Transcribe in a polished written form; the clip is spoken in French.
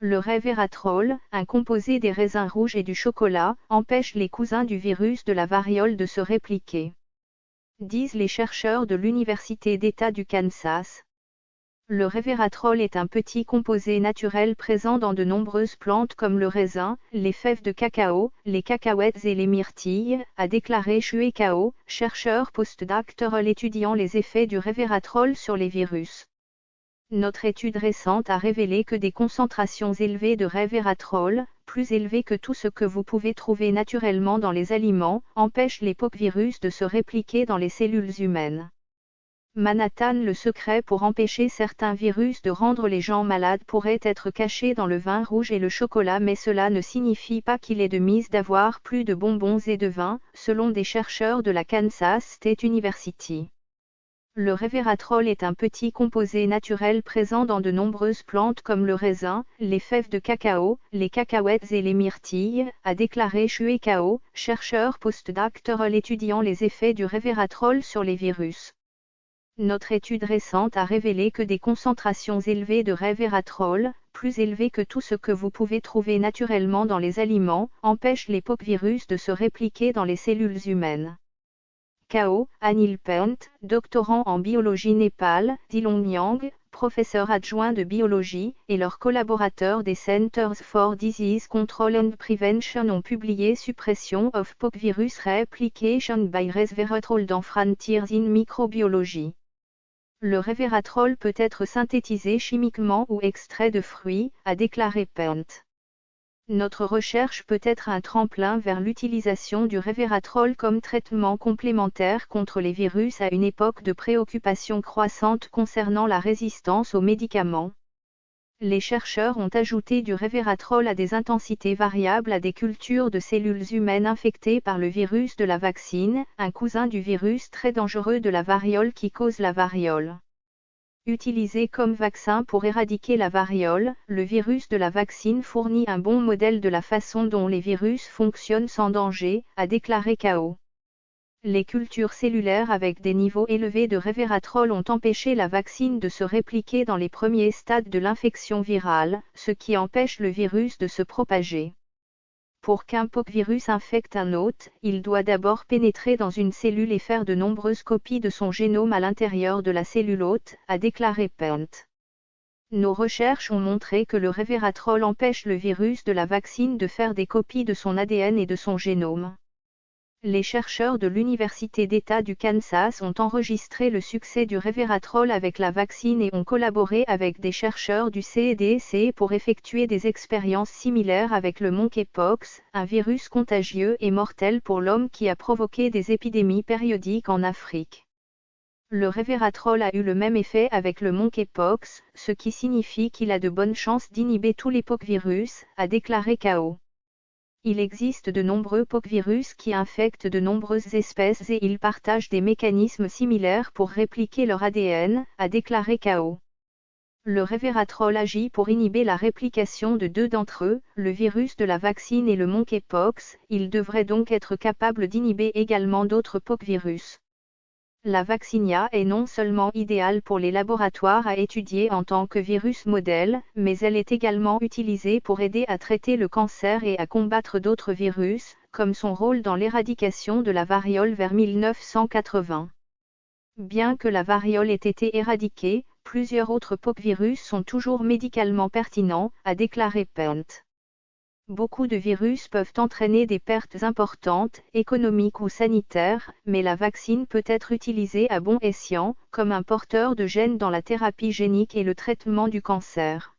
Le resveratrol, un composé des raisins rouges et du chocolat, empêche les cousins du virus de la variole de se répliquer, disent les chercheurs de l'Université d'État du Kansas. Le resveratrol est un petit composé naturel présent dans de nombreuses plantes comme le raisin, les fèves de cacao, les cacahuètes et les myrtilles, a déclaré Xue Cao, chercheur postdoctoral étudiant les effets du resveratrol sur les virus. Notre étude récente a révélé que des concentrations élevées de resveratrol, plus élevées que tout ce que vous pouvez trouver naturellement dans les aliments, empêchent les poxvirus de se répliquer dans les cellules humaines. Manhattan. Le secret pour empêcher certains virus de rendre les gens malades pourrait être caché dans le vin rouge et le chocolat, mais cela ne signifie pas qu'il est de mise d'avoir plus de bonbons et de vin, selon des chercheurs de la Kansas State University. Le resveratrol est un petit composé naturel présent dans de nombreuses plantes comme le raisin, les fèves de cacao, les cacahuètes et les myrtilles, a déclaré Xue Cao, chercheur postdoctoral étudiant les effets du resveratrol sur les virus. Notre étude récente a révélé que des concentrations élevées de resveratrol, plus élevées que tout ce que vous pouvez trouver naturellement dans les aliments, empêchent les poxvirus de se répliquer dans les cellules humaines. Cao, Anil Pant, doctorant en biologie Népal, Dilong Yang, professeur adjoint de biologie, et leurs collaborateurs des Centers for Disease Control and Prevention ont publié Suppression of Poxvirus Replication by Resveratrol dans Frontiers in Microbiology. Le resveratrol peut être synthétisé chimiquement ou extrait de fruits, a déclaré Pant. Notre recherche peut être un tremplin vers l'utilisation du resveratrol comme traitement complémentaire contre les virus à une époque de préoccupation croissante concernant la résistance aux médicaments. Les chercheurs ont ajouté du resveratrol à des intensités variables à des cultures de cellules humaines infectées par le virus de la vaccine, un cousin du virus très dangereux de la variole qui cause la variole. Utilisé comme vaccin pour éradiquer la variole, le virus de la vaccine fournit un bon modèle de la façon dont les virus fonctionnent sans danger, a déclaré Cao. Les cultures cellulaires avec des niveaux élevés de resveratrol ont empêché la vaccine de se répliquer dans les premiers stades de l'infection virale, ce qui empêche le virus de se propager. Pour qu'un poxvirus infecte un hôte, il doit d'abord pénétrer dans une cellule et faire de nombreuses copies de son génome à l'intérieur de la cellule hôte, a déclaré Pant. Nos recherches ont montré que le resveratrol empêche le virus de la vaccine de faire des copies de son ADN et de son génome. Les chercheurs de l'Université d'État du Kansas ont enregistré le succès du resveratrol avec la vaccine et ont collaboré avec des chercheurs du CDC pour effectuer des expériences similaires avec le monkeypox, un virus contagieux et mortel pour l'homme qui a provoqué des épidémies périodiques en Afrique. Le resveratrol a eu le même effet avec le monkeypox, ce qui signifie qu'il a de bonnes chances d'inhiber tous les poxvirus, a déclaré Cao. Il existe de nombreux poxvirus qui infectent de nombreuses espèces et ils partagent des mécanismes similaires pour répliquer leur ADN, a déclaré Cao. Le resveratrol agit pour inhiber la réplication de deux d'entre eux, le virus de la vaccine et le monkeypox, il devrait donc être capable d'inhiber également d'autres poxvirus. La vaccinia est non seulement idéale pour les laboratoires à étudier en tant que virus modèle, mais elle est également utilisée pour aider à traiter le cancer et à combattre d'autres virus, comme son rôle dans l'éradication de la variole vers 1980. Bien que la variole ait été éradiquée, plusieurs autres poxvirus sont toujours médicalement pertinents, a déclaré Pant. Beaucoup de virus peuvent entraîner des pertes importantes, économiques ou sanitaires, mais la vaccine peut être utilisée à bon escient, comme un porteur de gènes dans la thérapie génique et le traitement du cancer.